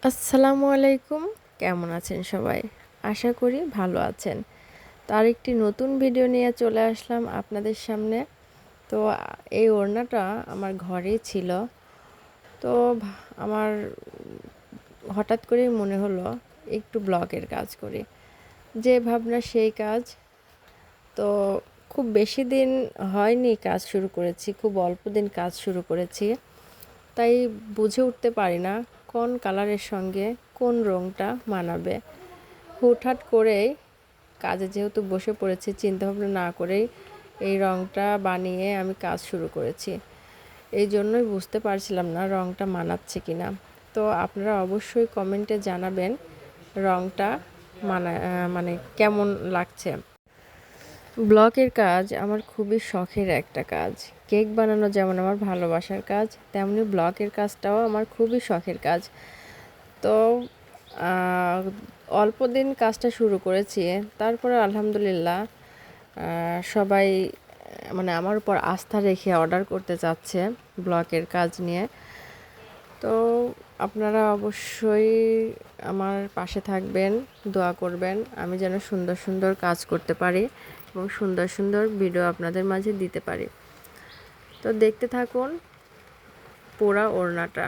আসসালামু আলাইকুম। কেমন আছেন সবাই? আশা করি ভালো আছেন। তার একটি নতুন ভিডিও নিয়ে চলে আসলাম আপনাদের সামনে। তো এই ওড়নাটা আমার ঘরেই ছিল। তো আমার হঠাৎ করেই মনে হলো একটু ব্লগের কাজ করি। যে ভাবনা সেই কাজ। তো খুব বেশি দিন হয়নি কাজ শুরু করেছি, খুব অল্প দিন কাজ শুরু করেছি। তাই বুঝে উঠতে পারি না কোন কালারের সঙ্গে কোন রঙটা মানাবে। হুটহাট করেই কাজে যেহেতু বসে পড়েছি, চিন্তাভাবনা না করেই এই রঙটা বানিয়ে আমি কাজ শুরু করেছি। এই জন্যই বুঝতে পারছিলাম না রঙটা মানাচ্ছে কিনা। তো আপনারা অবশ্যই কমেন্টে জানাবেন রঙটা মানে কেমন লাগছে। ব্লকের কাজ আমার খুবই শখের একটা কাজ। কেক বানানো যেমন আমার ভালোবাসার কাজ, তেমনি ব্লকের কাজটাও আমার খুবই শখের কাজ। তো আহ, অল্প দিন কাজটা শুরু করেছি, তারপরে আলহামদুলিল্লাহ সবাই মানে আমার উপর আস্থা রেখে অর্ডার করতে চাচ্ছে ব্লকের কাজ নিয়ে। তো আপনারা অবশ্যই আমার পাশে থাকবেন, দোয়া করবেন আমি যেন সুন্দর সুন্দর কাজ করতে পারি এবং সুন্দর সুন্দর ভিডিও আপনাদের মাঝে দিতে পারি। তো দেখতে থাকুন পুরা ওড়নাটা।